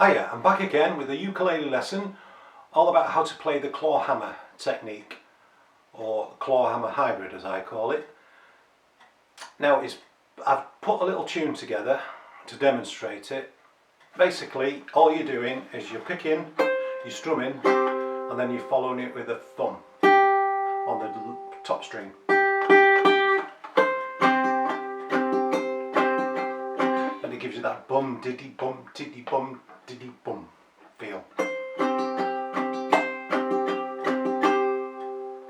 Hiya, I'm back again with a ukulele lesson all about how to play the clawhammer technique, or clawhammer hybrid as I call it. Now I've put a little tune together to demonstrate it. Basically all you're doing is you're picking, you're strumming, and then you're following it with a thumb on the top string. And it gives you that bum diddy bum diddy bum diddy bum feel.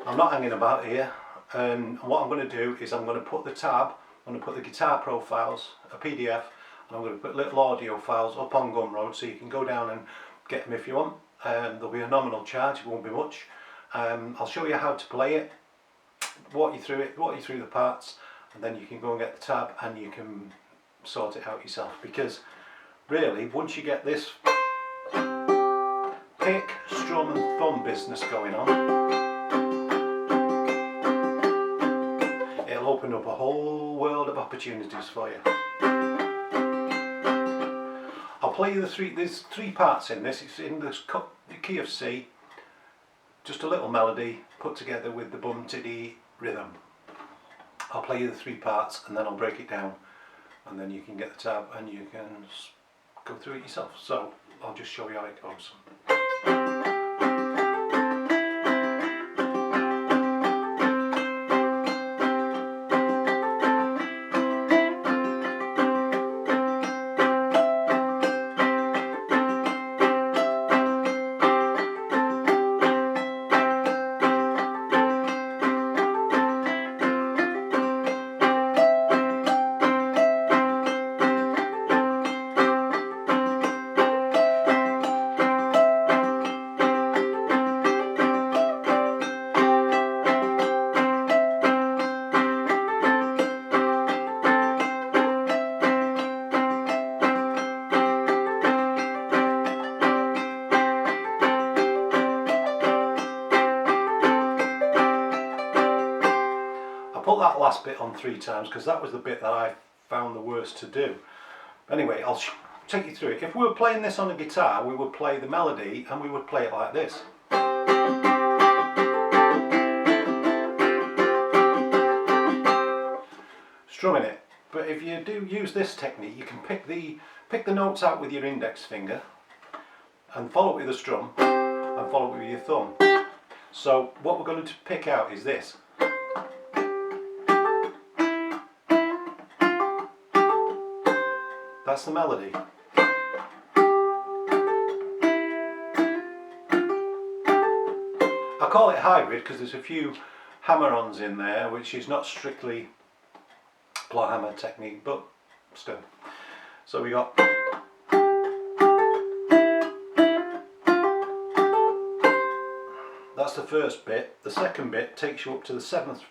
I'm not hanging about here, and what I'm going to do is I'm going to put the tab, I'm going to put the guitar profiles, a PDF, and I'm going to put little audio files up on Gumroad so you can go down and get them if you want. There'll be a nominal charge, it won't be much. I'll show you how to play it, walk you through the parts, and then you can go and get the tab and you can sort it out yourself, because really once you get this pick, strum and thumb business going on, it'll open up a whole world of opportunities for you. I'll play you there's three parts in this. It's in the key of C, just a little melody put together with the bum tiddy rhythm. I'll play you the three parts and then I'll break it down, and then you can get the tab and you can go through it yourself. So I'll just show you how it goes. I put that last bit on 3 times because that was the bit that I found the worst to do. Anyway, I'll take you through it. If we were playing this on a guitar, we would play the melody and we would play it like this. Strumming it. But if you do use this technique, you can pick the notes out with your index finger and follow it with a strum and follow it with your thumb. So what we're going to pick out is this. That's the melody. I call it hybrid because there's a few hammer-ons in there, which is not strictly clawhammer technique, but still. So we got that's the first bit. The second bit takes you up to the seventh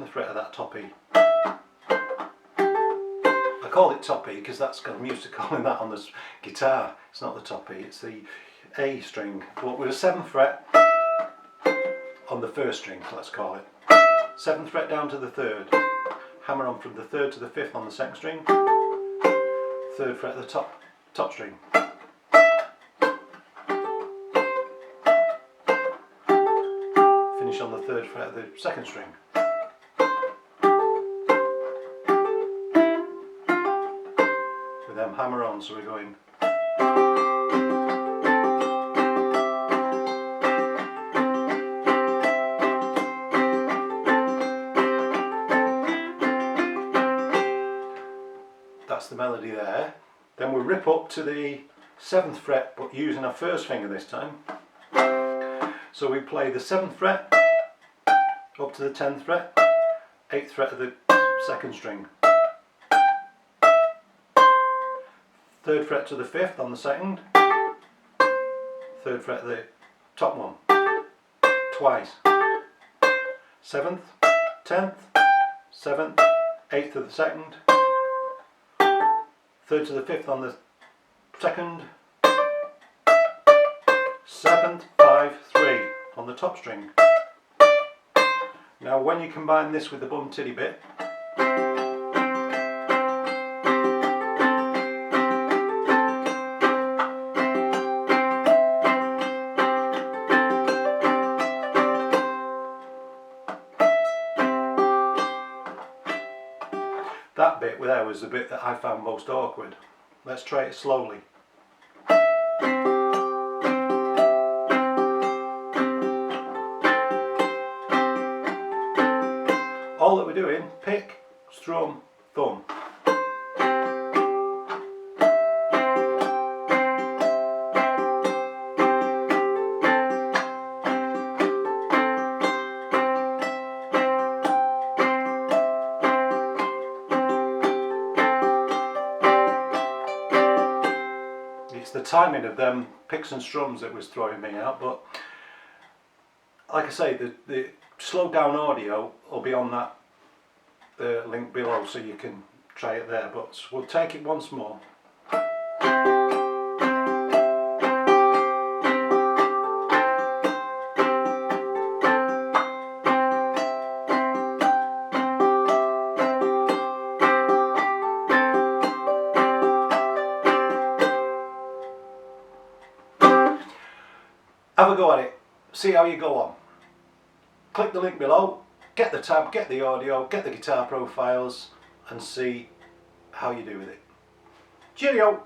fret of that top E. I call it top E because I'm used to calling that on the guitar. It's not the top E, it's the A string, but with a 7th fret on the first string, let's call it. 7th fret down to the 3rd, hammer on from the 3rd to the 5th on the 2nd string, 3rd fret of the top string. Finish on the 3rd fret of the 2nd string. With them hammer on, so we're going. That's the melody there. Then we rip up to the 7th fret, but using our first finger this time. So we play the 7th fret up to the 10th fret, 8th fret of the 2nd string, 3rd fret to the 5th on the 2nd, 3rd fret of the top one, twice, 7th, 10th, 7th, 8th of the 2nd, 3rd to the 5th on the 2nd, 7th, 5, 3 on the top string. Now when you combine this with the bum tiddy bit, there was the bit that I found most awkward. Let's try it slowly. All that we're doing, pick, strum, thumb. It's the timing of them picks and strums that was throwing me out, but like I say, the slowed down audio will be on that link below, so you can try it there, but we'll take it once more. Have a go at it, see how you go on. Click the link below, get the tab, get the audio, get the guitar profiles and see how you do with it. Cheerio!